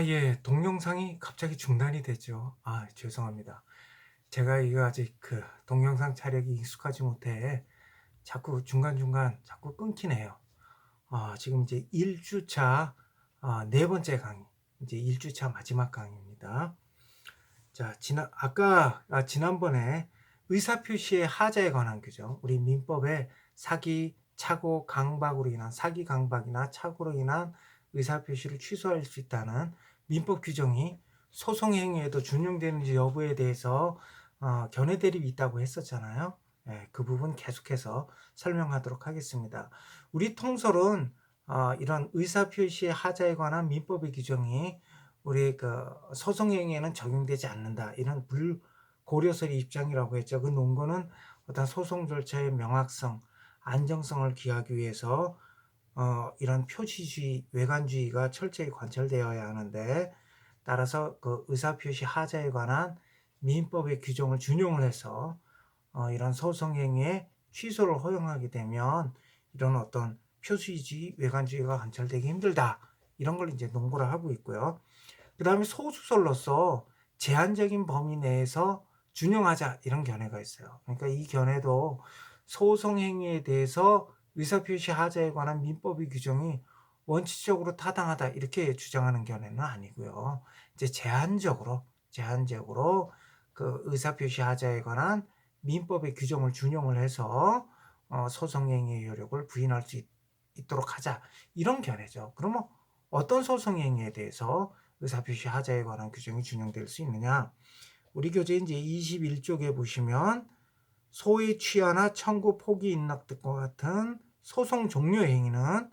예. 동영상이 갑자기 중단이 됐죠. 죄송합니다. 제가 이거 아직 동영상 촬영이 익숙하지 못해 자꾸 중간중간 자꾸 끊기네요. 지금 이제 1 주차 네 번째 강의, 이제 1 주차 마지막 강의입니다. 자, 지난번에 의사표시의 하자에 관한 규정, 우리 민법에 사기, 착오, 강박으로 인한 사기, 강박이나 착오로 인한 의사표시를 취소할 수 있다는 민법 규정이 소송 행위에도 준용되는지 여부에 대해서 견해 대립이 있다고 했었잖아요. 예, 그 부분 계속해서 설명하도록 하겠습니다. 우리 통설은 이런 의사표시의 하자에 관한 민법의 규정이 우리 소송행위에는 적용되지 않는다, 이런 불고려설의 입장이라고 했죠. 그 논거는 어떤 소송 절차의 명확성, 안정성을 기하기 위해서 이런 표시주의, 외관주의가 철저히 관철되어야 하는데, 따라서 그 의사표시 하자에 관한 민법의 규정을 준용을 해서 이런 소송행위의 취소를 허용하게 되면 이런 어떤 표시주의, 외관주의가 관철되기 힘들다, 이런 걸 이제 논거를 하고 있고요. 그 다음에 소수설로서 제한적인 범위 내에서 준용하자, 이런 견해가 있어요. 그러니까 이 견해도 소송행위에 대해서 의사표시 하자에 관한 민법의 규정이 원칙적으로 타당하다, 이렇게 주장하는 견해는 아니고요. 이제 제한적으로 그 의사표시 하자에 관한 민법의 규정을 준용을 해서 소송행위의 효력을 부인할 수 있도록 하자, 이런 견해죠. 그러면 어떤 소송행위에 대해서 의사표시 하자에 관한 규정이 준용될 수 있느냐? 우리 교재 이제 21쪽에 보시면 소위 취하나 청구 포기 인락 등과 같은 소송 종료 행위는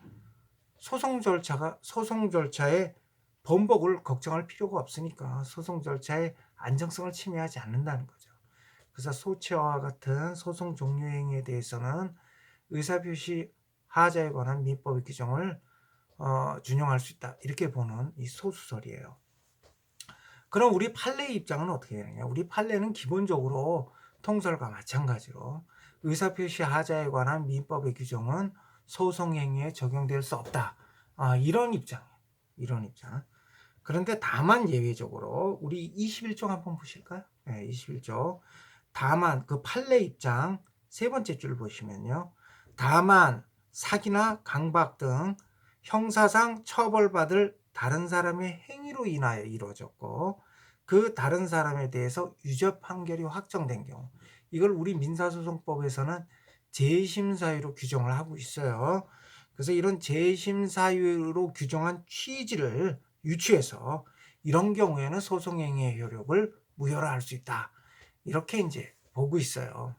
소송 절차의 번복을 걱정할 필요가 없으니까 소송 절차의 안정성을 침해하지 않는다는 거죠. 그래서 소취와 같은 소송 종료 행위에 대해서는 의사표시 하자에 관한 민법의 규정을 준용할 수 있다, 이렇게 보는 이 소수설이에요. 그럼 우리 판례의 입장은 어떻게 되느냐? 우리 판례는 기본적으로 통설과 마찬가지로 의사표시 하자에 관한 민법의 규정은 소송행위에 적용될 수 없다, 이런 입장이에요. 이런 입장. 그런데 다만 예외적으로 우리 21쪽 한번 보실까요? 네, 21쪽. 다만 그 판례 입장 세 번째 줄 보시면요. 다만 사기나 강박 등 형사상 처벌받을 다른 사람의 행위로 인하여 이루어졌고, 그 다른 사람에 대해서 유죄 판결이 확정된 경우, 이걸 우리 민사소송법에서는 재심 사유로 규정을 하고 있어요. 그래서 이런 재심 사유로 규정한 취지를 유추해서 이런 경우에는 소송행위의 효력을 무효로 할 수 있다, 이렇게 이제 보고 있어요.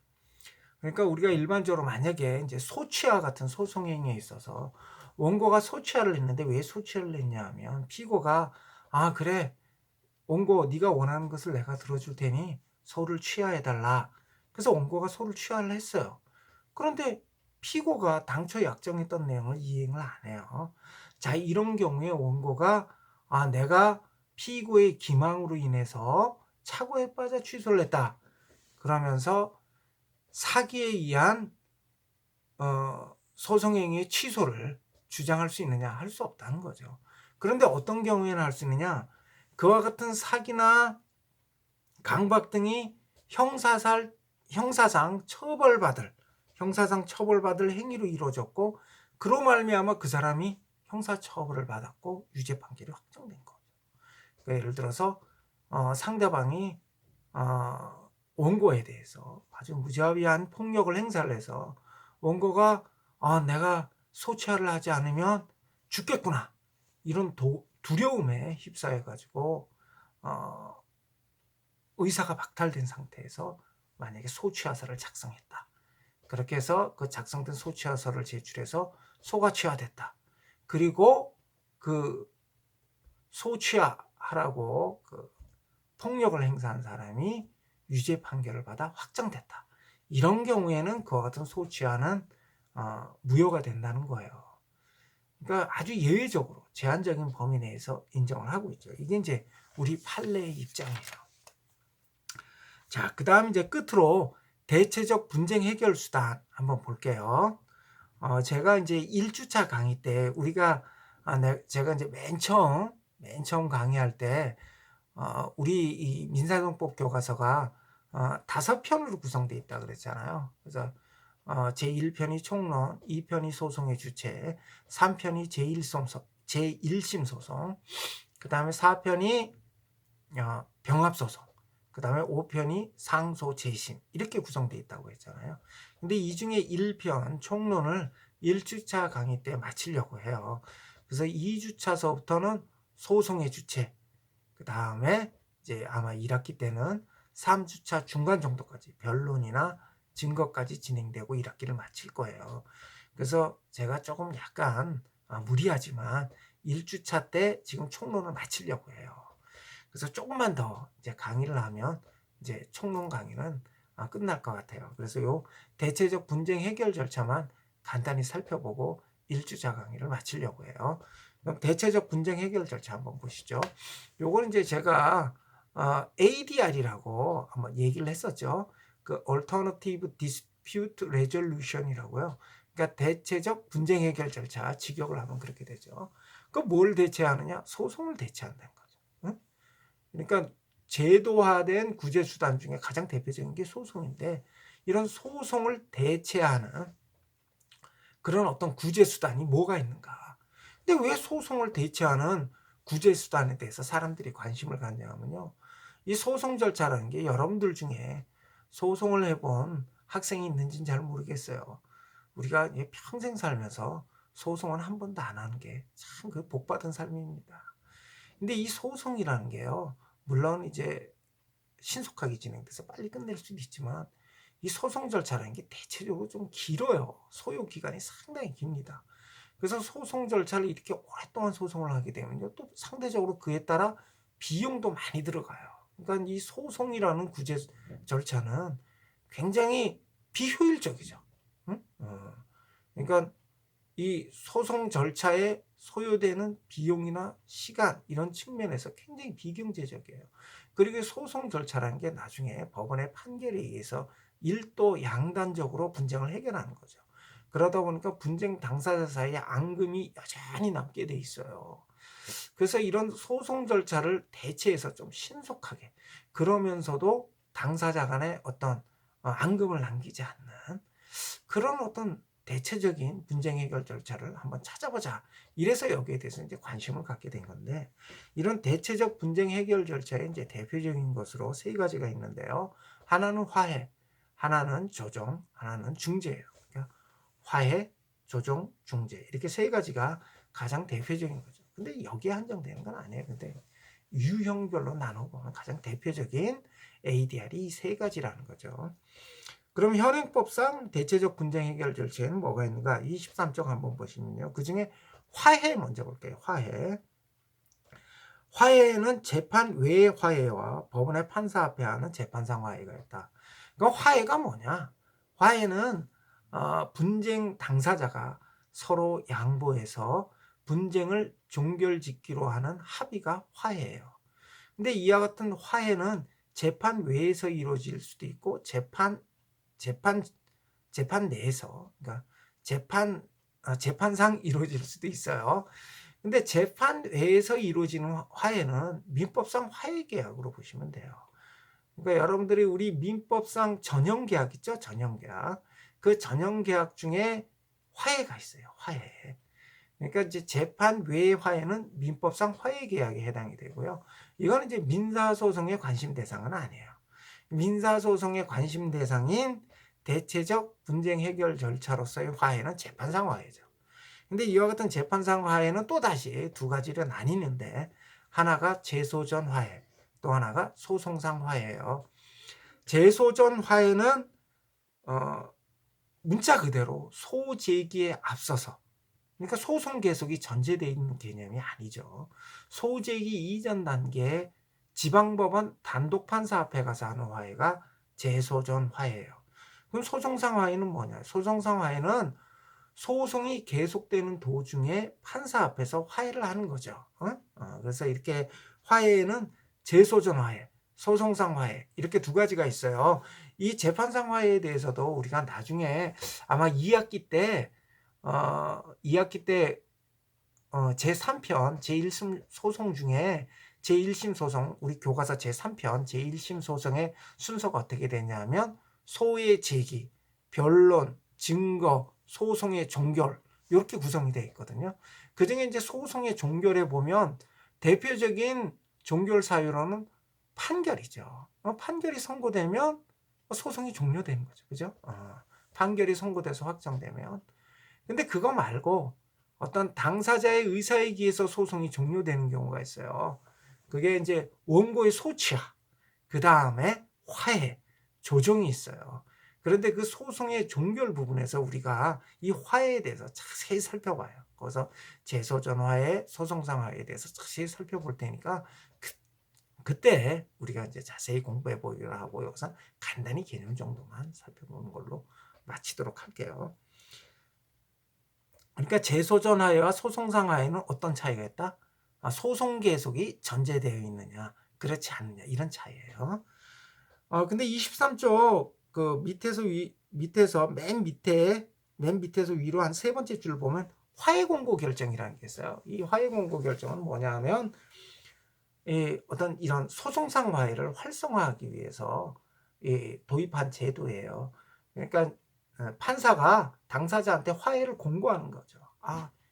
그러니까 우리가 일반적으로 만약에 이제 소취와 같은 소송행위에 있어서 원고가 소취하를 했는데, 왜 소취를 했냐 하면 피고가 그래, 원고 네가 원하는 것을 내가 들어줄 테니 소를 취하해달라, 그래서 원고가 소를 취하를 했어요. 그런데 피고가 당초 약정했던 내용을 이행을 안 해요. 자, 이런 경우에 원고가 내가 피고의 기망으로 인해서 착오에 빠져 취소를 했다, 그러면서 사기에 의한 소송행위의 취소를 주장할 수 있느냐? 할 수 없다는 거죠. 그런데 어떤 경우에는 할 수 있느냐? 그와 같은 사기나 강박 등이 형사상 처벌받을 행위로 이루어졌고, 그로 말미암아 그 사람이 형사처벌을 받았고 유죄 판결이 확정된 거죠. 그러니까 예를 들어서 상대방이 원고에 대해서 아주 무자비한 폭력을 행사를 해서 원고가 내가 소취하를 하지 않으면 죽겠구나, 이런 두려움에 휩싸여 가지고 의사가 박탈된 상태에서 만약에 소취하서를 작성했다. 그렇게 해서 그 작성된 소취하서를 제출해서 소가 취하됐다. 그리고 그 소취하라고 그 폭력을 행사한 사람이 유죄 판결을 받아 확정됐다. 이런 경우에는 그와 같은 소취하는 무효가 된다는 거예요. 그러니까 아주 예외적으로 제한적인 범위 내에서 인정을 하고 있죠. 이게 이제 우리 판례의 입장이에요. 자, 그 다음 이제 끝으로 대체적 분쟁 해결 수단 한번 볼게요. 제가 이제 1주차 강의 때 제가 이제 맨 처음 맨 처음 강의할 때 우리 이 민사정법 교과서가 5편으로 구성되어 있다 그랬잖아요. 그래서 제1편이 총론, 2편이 소송의 주체, 3편이 제1심 소송, 그다음에 4편이 병합소송, 그다음에 5편이 상소 재심 이렇게 구성되어 있다고 했잖아요. 근데 이 중에 1편 총론을 1주차 강의 때 마치려고 해요. 그래서 2주차서부터는 소송의 주체, 그다음에 이제 아마 1학기 때는 3주차 중간 정도까지 변론이나 증거까지 진행되고 1학기를 마칠 거예요. 그래서 제가 조금 약간 무리하지만 1주차 때 지금 총론을 마치려고 해요. 그래서 조금만 더 이제 강의를 하면 이제 총론 강의는 끝날 것 같아요. 그래서 요 대체적 분쟁 해결 절차만 간단히 살펴보고 1주차 강의를 마치려고 해요. 그럼 대체적 분쟁 해결 절차 한번 보시죠. 요거는 이제 제가 ADR이라고 한번 얘기를 했었죠. 그 Alternative Dispute Resolution이라고요. 그러니까 대체적 분쟁 해결 절차, 직역을 하면 그렇게 되죠. 그 뭘 대체하느냐? 소송을 대체한다는 거죠. 응? 그러니까 제도화된 구제 수단 중에 가장 대표적인 게 소송인데, 이런 소송을 대체하는 그런 어떤 구제 수단이 뭐가 있는가? 근데 왜 소송을 대체하는 구제 수단에 대해서 사람들이 관심을 갖냐면요. 이 소송 절차라는 게 여러분들 중에 소송을 해본 학생이 있는지는 잘 모르겠어요. 우리가 평생 살면서 소송은 한 번도 안 하는 게 참 그 복받은 삶입니다. 근데 이 소송이라는 게요, 물론 이제 신속하게 진행돼서 빨리 끝낼 수도 있지만 이 소송 절차라는 게 대체적으로 좀 길어요. 소요 기간이 상당히 깁니다. 그래서 소송 절차를 이렇게 오랫동안 소송을 하게 되면요, 또 상대적으로 그에 따라 비용도 많이 들어가요. 그러니까 이 소송이라는 구제 절차는 굉장히 비효율적이죠. 응? 그러니까 이 소송 절차에 소요되는 비용이나 시간 이런 측면에서 굉장히 비경제적이에요. 그리고 소송 절차라는 게 나중에 법원의 판결에 의해서 일도 양단적으로 분쟁을 해결하는 거죠. 그러다 보니까 분쟁 당사자 사이에 앙금이 여전히 남게 돼 있어요. 그래서 이런 소송 절차를 대체해서 좀 신속하게, 그러면서도 당사자 간에 어떤 앙금을 남기지 않는 그런 어떤 대체적인 분쟁 해결 절차를 한번 찾아보자. 이래서 여기에 대해서 이제 관심을 갖게 된 건데, 이런 대체적 분쟁 해결 절차의 이제 대표적인 것으로 세 가지가 있는데요. 하나는 화해, 하나는 조정, 하나는 중재예요. 그러니까 화해, 조정, 중재 이렇게 세 가지가 가장 대표적인 거죠. 근데 여기에 한정되는 건 아니에요. 근데 유형별로 나눠보면 가장 대표적인 ADR이 이 세 가지라는 거죠. 그럼 현행법상 대체적 분쟁 해결 절차에는 뭐가 있는가? 23쪽 한번 보시면요. 그 중에 화해 먼저 볼게요. 화해. 화해는 재판 외의 화해와 법원의 판사 앞에 하는 재판상 화해가 있다. 그러니까 화해가 뭐냐? 화해는 분쟁 당사자가 서로 양보해서 분쟁을 종결짓기로 하는 합의가 화해예요. 근데 이와 같은 화해는 재판 외에서 이루어질 수도 있고 재판 재판 내에서, 그러니까 재판상 이루어질 수도 있어요. 근데 재판 외에서 이루어지는 화해는 민법상 화해 계약으로 보시면 돼요. 그러니까 여러분들이 우리 민법상 전형 계약 있죠? 전형 계약. 그 전형 계약 중에 화해가 있어요. 화해. 그러니까 이제 재판 외의 화해는 민법상 화해 계약에 해당이 되고요. 이거는 이제 민사소송의 관심 대상은 아니에요. 민사소송의 관심 대상인 대체적 분쟁 해결 절차로서의 화해는 재판상 화해죠. 근데 이와 같은 재판상 화해는 또다시 두 가지로 나뉘는데, 하나가 재소전 화해, 또 하나가 소송상 화해예요. 재소전 화해는 문자 그대로 소제기에 앞서서, 그러니까 소송 계속이 전제되어 있는 개념이 아니죠. 소제기 이전 단계에 지방법원 단독 판사 앞에 가서 하는 화해가 재소전 화해예요. 그럼 소송상 화해는 뭐냐? 소송상 화해는 소송이 계속되는 도중에 판사 앞에서 화해를 하는 거죠. 그래서 이렇게 화해는 재소전 화해, 소송상 화해 이렇게 두 가지가 있어요. 이 재판상 화해에 대해서도 우리가 나중에 아마 2학기 때 제3편 제1심 소송 중에 제1심 소송 우리 교과서 제3편 제1심 소송의 순서가 어떻게 되냐면 소의 제기, 변론, 증거, 소송의 종결 이렇게 구성이 되어 있거든요. 그중에 이제 소송의 종결에 보면 대표적인 종결 사유로는 판결이죠. 판결이 선고되면 소송이 종료되는 거죠. 그죠? 판결이 선고돼서 확정되면. 근데 그거 말고 어떤 당사자의 의사에 의해서 소송이 종료되는 경우가 있어요. 그게 이제 원고의 소취하, 그 다음에 화해, 조정이 있어요. 그런데 그 소송의 종결 부분에서 우리가 이 화해에 대해서 자세히 살펴봐요. 그래서 재소전 화해, 소송상 화해에 대해서 자세히 살펴볼 테니까 그때 우리가 이제 자세히 공부해 보기로 하고 여기서 간단히 개념 정도만 살펴보는 걸로 마치도록 할게요. 그러니까 재소전 화해와 소송상 화해는 어떤 차이가 있다? 소송 계속이 전제되어 있느냐, 그렇지 않느냐 이런 차이예요. 근데 23쪽 그 밑에서 맨 밑에서 위로 한 세 번째 줄 보면 화해 공고 결정이라는 게 있어요. 이 화해 공고 결정은 뭐냐 하면 어떤 이런 소송상 화해를 활성화하기 위해서 도입한 제도예요. 그러니까 판사가 당사자한테 화해를 공고하는 거죠.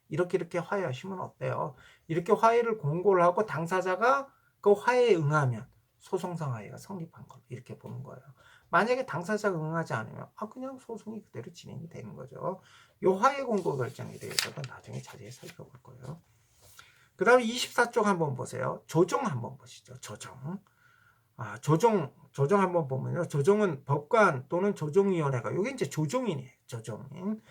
이렇게 화해하시면 어때요? 이렇게 화해를 공고를 하고 당사자가 그 화해에 응하면 소송상 화해가 성립한 걸로 이렇게 보는 거예요. 만약에 당사자가 응하지 않으면 그냥 소송이 그대로 진행이 되는 거죠. 이 화해 공고 결정에 대해서도 나중에 자세히 살펴볼 거예요. 그 다음에 24쪽 한번 보세요. 조정 한번 보시죠. 조정. 조정 한번 보면요. 조정은 법관 또는 조정위원회가, 이게 이제 조정인이에요. 조정인.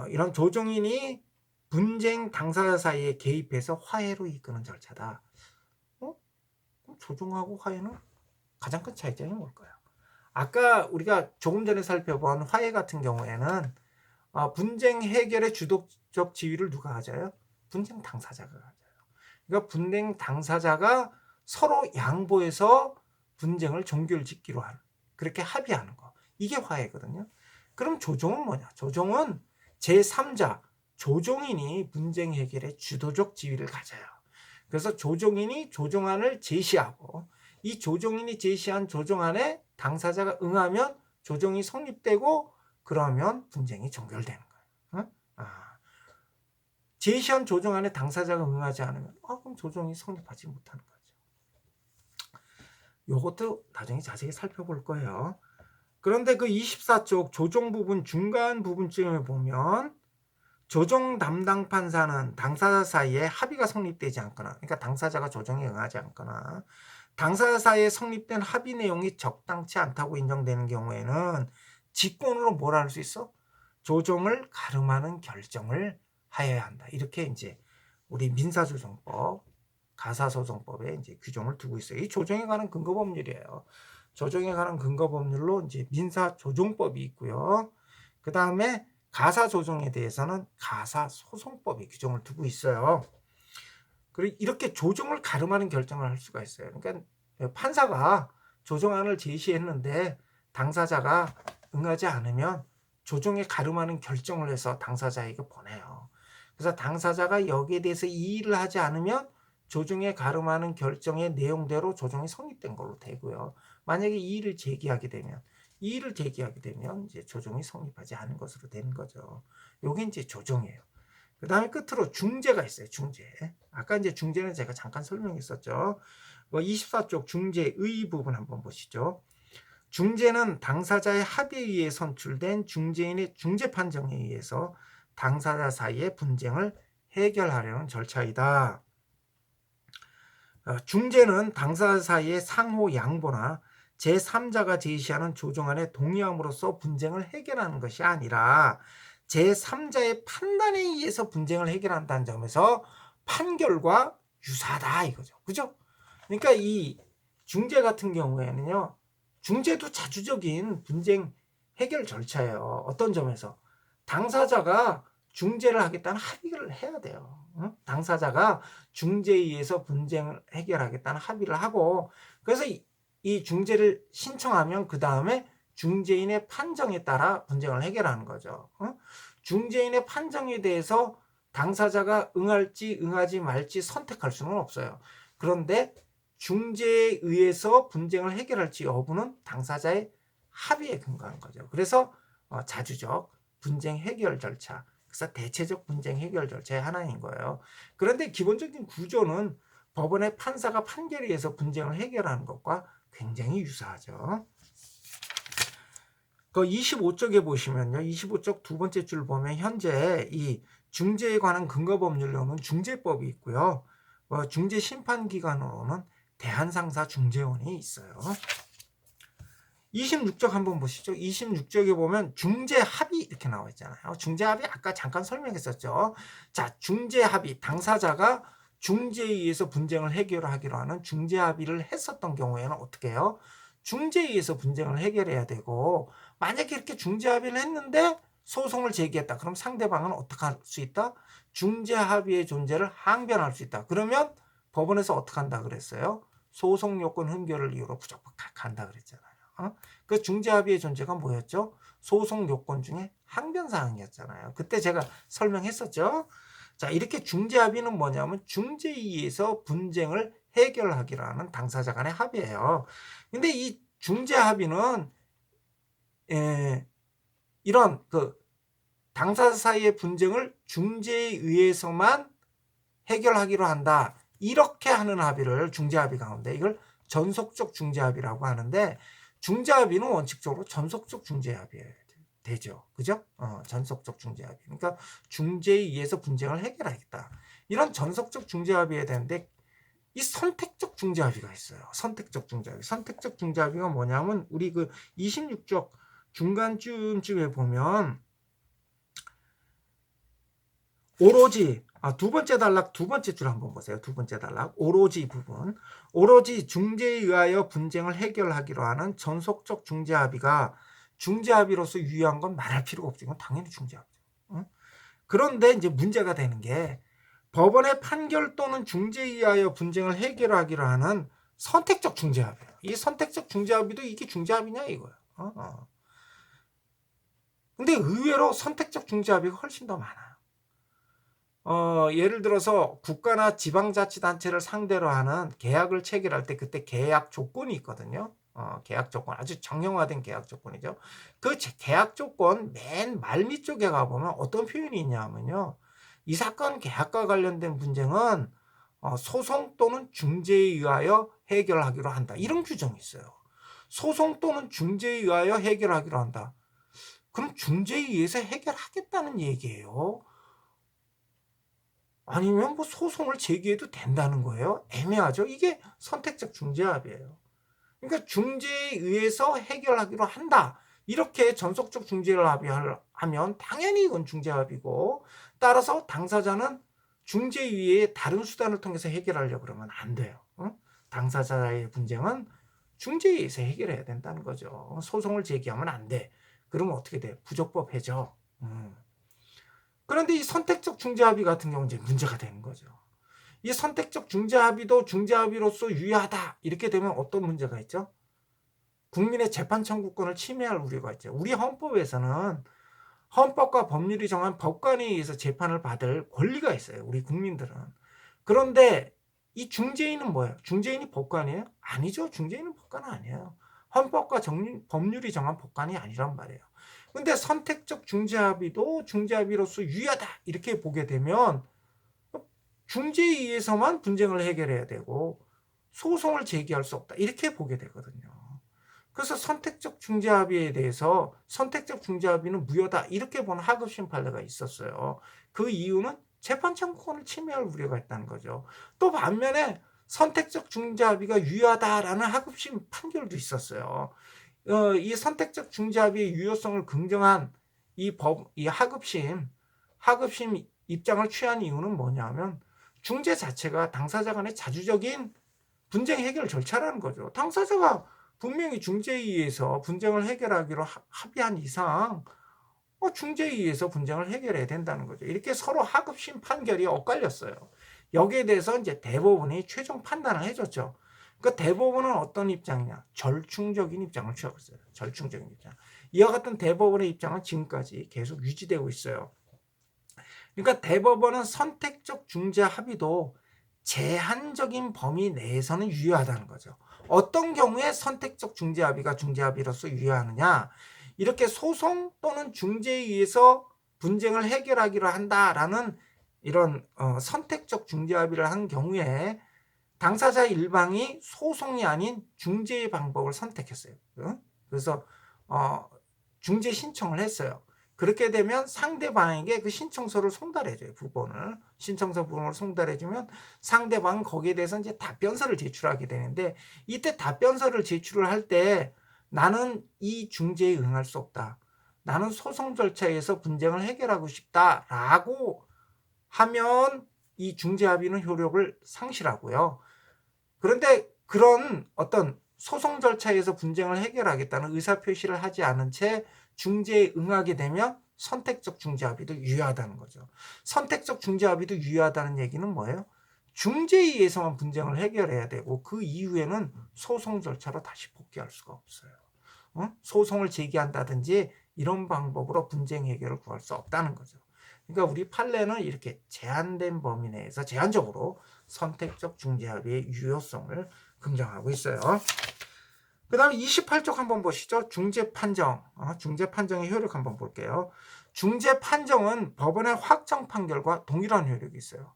이런 조정인이 분쟁 당사자 사이에 개입해서 화해로 이끄는 절차다. 그럼 조정하고 화해는 가장 큰 차이점이 뭘까요? 아까 우리가 조금 전에 살펴본 화해 같은 경우에는 분쟁 해결의 주도적 지위를 누가 가져요? 분쟁 당사자가 가져요. 그러니까 분쟁 당사자가 서로 양보해서 분쟁을 종결짓기로 하는, 그렇게 합의하는 거. 이게 화해거든요. 그럼 조정은 뭐냐? 조정은 제3자, 조정인이 분쟁 해결의 주도적 지위를 가져요. 그래서 조정인이 조정안을 제시하고 이 조정인이 제시한 조정안에 당사자가 응하면 조정이 성립되고 그러면 분쟁이 종결되는 거예요. 제시한 조정안에 당사자가 응하지 않으면 그럼 조정이 성립하지 못하는 거죠. 이것도 나중에 자세히 살펴볼 거예요. 그런데 그 24쪽 조정 부분 중간 부분쯤에 보면 조정 담당 판사는 당사자 사이에 합의가 성립되지 않거나, 그러니까 당사자가 조정에 응하지 않거나 당사자 사이에 성립된 합의 내용이 적당치 않다고 인정되는 경우에는 직권으로 뭘 할 수 있어? 조정을 가름하는 결정을 하여야 한다. 이렇게 이제 우리 민사조정법, 가사소송법에 이제 규정을 두고 있어요. 이 조정에 관한 근거 법률이에요. 조정에 관한 근거 법률로 이제 민사조정법이 있고요. 그 다음에 가사조정에 대해서는 가사소송법이 규정을 두고 있어요. 그리고 이렇게 조정을 가름하는 결정을 할 수가 있어요. 그러니까 판사가 조정안을 제시했는데 당사자가 응하지 않으면 조정에 가름하는 결정을 해서 당사자에게 보내요. 그래서 당사자가 여기에 대해서 이의를 하지 않으면 조정에 가름하는 결정의 내용대로 조정이 성립된 걸로 되고요. 만약에 이의를 제기하게 되면 이제 조정이 성립하지 않은 것으로 되는 거죠. 요게 이제 조정이에요. 그 다음에 끝으로 중재가 있어요. 중재. 아까 이제 중재는 제가 잠깐 설명했었죠. 24쪽 중재의 부분 한번 보시죠. 중재는 당사자의 합의에 의해 선출된 중재인의 중재 판정에 의해서 당사자 사이의 분쟁을 해결하려는 절차이다. 중재는 당사자 사이의 상호 양보나 제3자가 제시하는 조정안에 동의함으로써 분쟁을 해결하는 것이 아니라 제3자의 판단에 의해서 분쟁을 해결한다는 점에서 판결과 유사하다 이거죠. 그죠? 그러니까 이 중재 같은 경우에는요. 중재도 자주적인 분쟁 해결 절차예요. 어떤 점에서 당사자가 중재를 하겠다는 합의를 해야 돼요. 당사자가 중재에 의해서 분쟁을 해결하겠다는 합의를 하고, 그래서 이 중재를 신청하면 그 다음에 중재인의 판정에 따라 분쟁을 해결하는 거죠. 중재인의 판정에 대해서 당사자가 응할지 응하지 말지 선택할 수는 없어요. 그런데 중재에 의해서 분쟁을 해결할지 여부는 당사자의 합의에 근거한 거죠. 그래서 자주적 분쟁 해결 절차, 그래서 대체적 분쟁 해결 절차의 하나인 거예요. 그런데 기본적인 구조는 법원의 판사가 판결에 의해서 분쟁을 해결하는 것과 굉장히 유사하죠. 그 25쪽에 보시면요. 25쪽 두 번째 줄 보면 현재 이 중재에 관한 근거 법률로는 중재법이 있고요. 중재 심판 기관으로는 대한상사 중재원이 있어요. 26쪽 한번 보시죠. 26쪽에 보면 중재합의 이렇게 나와 있잖아요. 중재합의 아까 잠깐 설명했었죠. 자, 중재합의 당사자가 중재에 의해서 분쟁을 해결하기로 하는 중재합의를 했었던 경우에는 어떻게 해요? 중재에 의해서 분쟁을 해결해야 되고, 만약에 이렇게 중재합의를 했는데 소송을 제기했다. 그럼 상대방은 어떻게 할 수 있다? 중재합의의 존재를 항변할 수 있다. 그러면 법원에서 어떻게 한다 그랬어요? 소송 요건 흔결을 이유로 부적합한다 그랬잖아요. 그 중재합의의 존재가 뭐였죠? 소송 요건 중에 항변사항이었잖아요. 그때 제가 설명했었죠. 자, 이렇게 중재합의는 뭐냐면 중재에 의해서 분쟁을 해결하기로 하는 당사자 간의 합의예요. 근데 이 중재합의는 이런 그 당사자 사이의 분쟁을 중재에 의해서만 해결하기로 한다. 이렇게 하는 합의를 중재합의 가운데 이걸 전속적 중재합의라고 하는데, 중재합의는 원칙적으로 전속적 중재합의가 되죠. 그죠? 전속적 중재합의. 그러니까 중재에 의해서 분쟁을 해결하겠다. 이런 전속적 중재합의에 되는데 이 선택적 중재합의가 있어요. 선택적 중재합의. 선택적 중재합의가 뭐냐면 우리 그 26쪽 중간쯤에 보면 오로지 두 번째 단락 두 번째 줄 한번 보세요. 두 번째 단락 오로지 부분. 오로지 중재에 의하여 분쟁을 해결하기로 하는 전속적 중재합의가 중재합의로서 유효한 건 말할 필요가 없죠. 이건 당연히 중재합의죠. 그런데 이제 문제가 되는 게 법원의 판결 또는 중재에 의하여 분쟁을 해결하기로 하는 선택적 중재합의예요. 이 선택적 중재합의도 이게 중재합의냐 이거예요. 근데 의외로 선택적 중재합의가 훨씬 더 많아요. 예를 들어서 국가나 지방자치단체를 상대로 하는 계약을 체결할 때 그때 계약 조건이 있거든요. 계약 조건, 아주 정형화된 계약 조건이죠. 그 계약 조건 맨 말밑 쪽에 가보면 어떤 표현이 있냐면요. 이 사건 계약과 관련된 분쟁은 소송 또는 중재에 의하여 해결하기로 한다. 이런 규정이 있어요. 소송 또는 중재에 의하여 해결하기로 한다. 그럼 중재에 의해서 해결하겠다는 얘기예요. 아니면 뭐 소송을 제기해도 된다는 거예요. 애매하죠. 이게 선택적 중재합의예요. 그러니까 중재에 의해서 해결하기로 한다. 이렇게 전속적 중재를 합의하면 당연히 이건 중재합의고, 따라서 당사자는 중재 위에 다른 수단을 통해서 해결하려고 그러면 안 돼요. 당사자의 분쟁은 중재에 의해서 해결해야 된다는 거죠. 소송을 제기하면 안 돼. 그러면 어떻게 돼? 부적법 해죠. 그런데 이 선택적 중재합의 같은 경우는 이제 문제가 되는 거죠. 이 선택적 중재합의도 중재합의로서 유효하다. 이렇게 되면 어떤 문제가 있죠? 국민의 재판 청구권을 침해할 우려가 있죠. 우리 헌법에서는 헌법과 법률이 정한 법관에 의해서 재판을 받을 권리가 있어요. 우리 국민들은. 그런데 이 중재인은 뭐예요? 중재인이 법관이에요? 아니죠. 중재인은 법관 아니에요. 헌법과 법률이 정한 법관이 아니란 말이에요. 근데 선택적 중재합의도 중재합의로서 유효하다 이렇게 보게 되면 중재에 의해서만 분쟁을 해결해야 되고 소송을 제기할 수 없다 이렇게 보게 되거든요. 그래서 선택적 중재합의에 대해서 선택적 중재합의는 무효다 이렇게 보는 하급심 판례가 있었어요. 그 이유는 재판 청구권을 침해할 우려가 있다는 거죠. 또 반면에 선택적 중재합의가 유효하다라는 하급심 판결도 있었어요. 이 선택적 중재합의의 유효성을 긍정한 이 하급심 입장을 취한 이유는 뭐냐면 중재 자체가 당사자 간의 자주적인 분쟁 해결 절차라는 거죠. 당사자가 분명히 중재에 의해서 분쟁을 해결하기로 합의한 이상 중재에 의해서 분쟁을 해결해야 된다는 거죠. 이렇게 서로 하급심 판결이 엇갈렸어요. 여기에 대해서 이제 대법원이 최종 판단을 해줬죠. 그러니까 대법원은 어떤 입장이냐? 절충적인 입장을 취하고 있어요. 절충적인 입장. 이와 같은 대법원의 입장은 지금까지 계속 유지되고 있어요. 그러니까 대법원은 선택적 중재 합의도 제한적인 범위 내에서는 유효하다는 거죠. 어떤 경우에 선택적 중재 합의가 중재 합의로서 유효하느냐? 이렇게 소송 또는 중재에 의해서 분쟁을 해결하기로 한다라는 이런 선택적 중재 합의를 한 경우에 당사자 일방이 소송이 아닌 중재의 방법을 선택했어요. 그래서 중재 신청을 했어요. 그렇게 되면 상대방에게 그 신청서를 송달해줘요. 부본을. 신청서 부본을 송달해주면 상대방은 거기에 대해서 이제 답변서를 제출하게 되는데, 이때 답변서를 제출을 할 때 나는 이 중재에 응할 수 없다. 나는 소송 절차에서 분쟁을 해결하고 싶다라고 하면 이 중재 합의는 효력을 상실하고요. 그런데 그런 어떤 소송 절차에서 분쟁을 해결하겠다는 의사표시를 하지 않은 채 중재에 응하게 되면 선택적 중재합의도 유효하다는 거죠. 선택적 중재합의도 유효하다는 얘기는 뭐예요? 중재에 의해서만 분쟁을 해결해야 되고 그 이후에는 소송 절차로 다시 복귀할 수가 없어요. 소송을 제기한다든지 이런 방법으로 분쟁 해결을 구할 수 없다는 거죠. 그러니까 우리 판례는 이렇게 제한된 범위 내에서 제한적으로 선택적 중재합의의 유효성을 긍정하고 있어요. 그 다음에 28쪽 한번 보시죠. 중재 판정. 중재 판정의 효력 한번 볼게요. 중재 판정은 법원의 확정 판결과 동일한 효력이 있어요.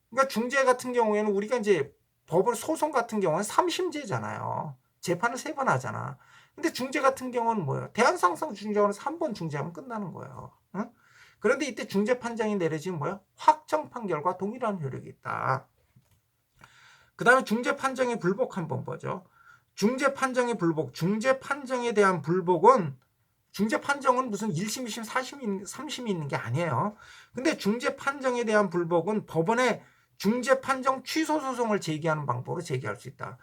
그러니까 중재 같은 경우에는 우리가 이제 법원 소송 같은 경우는 3심제잖아요. 재판을 3번 하잖아. 근데 중재 같은 경우는 뭐예요? 대한상성 중재원에서 한 번 중재하면 끝나는 거예요. 응? 그런데 이때 중재 판정이 내려지면 뭐예요? 확정 판결과 동일한 효력이 있다. 그 다음에 중재 판정의 불복 한번 보죠. 중재 판정의 불복. 중재 판정에 대한 불복은 중재 판정은 무슨 1심, 2심, 4심, 3심이 있는 게 아니에요. 근데 중재 판정에 대한 불복은 법원에 중재 판정 취소 소송을 제기하는 방법으로 제기할 수 있다.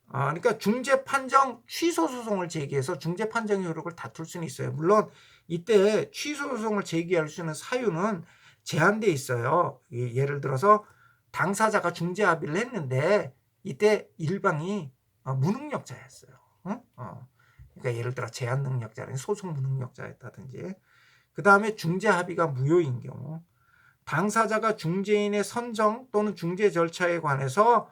그러니까 중재 판정 취소 소송을 제기해서 중재 판정의 효력을 다툴 수는 있어요. 물론 이때 취소 소송을 제기할 수 있는 사유는 제한돼 있어요. 예를 들어서 당사자가 중재 합의를 했는데 이때 일방이 무능력자였어요. 그러니까 예를 들어 제한 능력자라든지 소송 무능력자였다든지, 그 다음에 중재 합의가 무효인 경우, 당사자가 중재인의 선정 또는 중재 절차에 관해서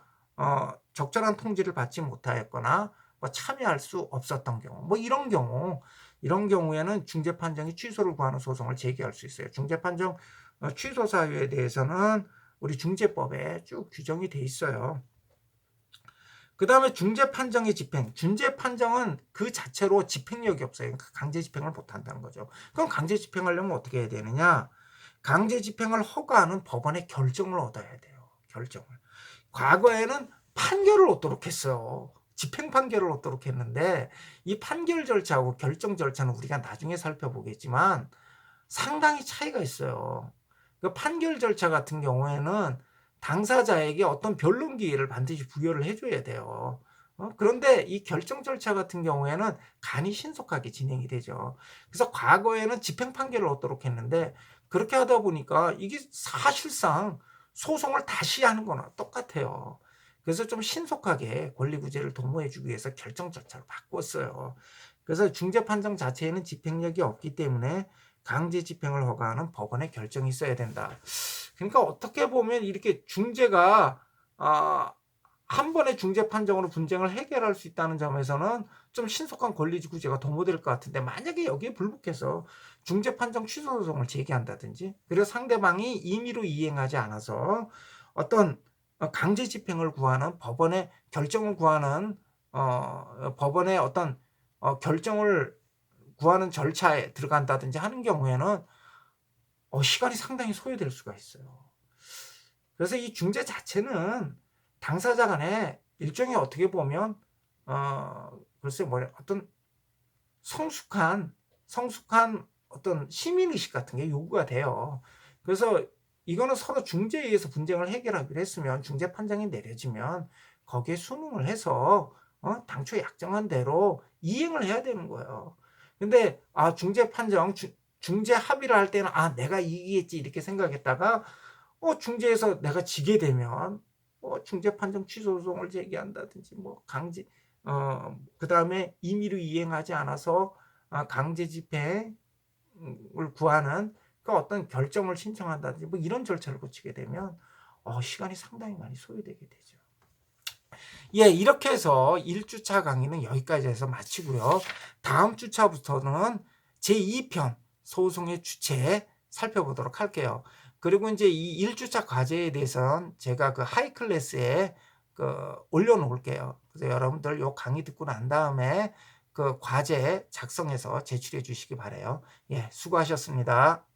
적절한 통지를 받지 못하였거나 뭐 참여할 수 없었던 경우, 뭐 이런 경우에는 중재 판정이 취소를 구하는 소송을 제기할 수 있어요. 중재 판정 취소 사유에 대해서는 우리 중재법에 쭉 규정이 돼 있어요. 그 다음에 중재 판정의 집행. 중재 판정은 그 자체로 집행력이 없어요. 강제 집행을 못 한다는 거죠. 그럼 강제 집행하려면 어떻게 해야 되느냐? 강제 집행을 허가하는 법원의 결정을 얻어야 돼요. 결정을. 과거에는 판결을 얻도록 했어요. 집행 판결을 얻도록 했는데 이 판결 절차하고 결정 절차는 우리가 나중에 살펴보겠지만 상당히 차이가 있어요. 그 판결 절차 같은 경우에는 당사자에게 어떤 변론 기회를 반드시 부여를 해줘야 돼요. 그런데 이 결정 절차 같은 경우에는 간이 신속하게 진행이 되죠. 그래서 과거에는 집행 판결을 얻도록 했는데 그렇게 하다 보니까 이게 사실상 소송을 다시 하는 거나 똑같아요. 그래서 좀 신속하게 권리구제를 도모해주기 위해서 결정 절차를 바꿨어요. 그래서 중재 판정 자체에는 집행력이 없기 때문에 강제 집행을 허가하는 법원의 결정이 있어야 된다. 그러니까 어떻게 보면 이렇게 중재가 한 번의 중재 판정으로 분쟁을 해결할 수 있다는 점에서는 좀 신속한 권리구제가 도모될 것 같은데, 만약에 여기에 불복해서 중재 판정 취소 소송을 제기한다든지, 그리고 상대방이 임의로 이행하지 않아서 어떤 강제 집행을 구하는 법원의 결정을 구하는 법원의 어떤 결정을 구하는 절차에 들어간다든지 하는 경우에는 시간이 상당히 소요될 수가 있어요. 그래서 이 중재 자체는 당사자 간에 일종의 어떻게 보면 글쎄 어떤 성숙한 어떤 시민의식 같은 게 요구가 돼요. 그래서 이거는 서로 중재에 의해서 분쟁을 해결하기로 했으면 중재 판정이 내려지면 거기에 순응을 해서 당초 약정한 대로 이행을 해야 되는 거예요. 근데 중재 판정 중재 합의를 할 때는 내가 이기겠지 이렇게 생각했다가 중재에서 내가 지게 되면 중재 판정 취소 소송을 제기한다든지 뭐 강제 그 다음에 임의로 이행하지 않아서 강제 집행을 구하는 또 어떤 결점을 신청한다든지 뭐 이런 절차를 거치게 되면 시간이 상당히 많이 소요되게 되죠. 예, 이렇게 해서 1 주차 강의는 여기까지 해서 마치고요. 다음 주차부터는 제2편 소송의 주체 살펴보도록 할게요. 그리고 인제 이 1 주차 과제에 대해서는 제가 그 하이 클래스에 올려 놓을게요. 그래서 여러분들 요 강의 듣고 난 다음에 그 과제 작성해서 제출해 주시기 바라요. 예, 수고하셨습니다.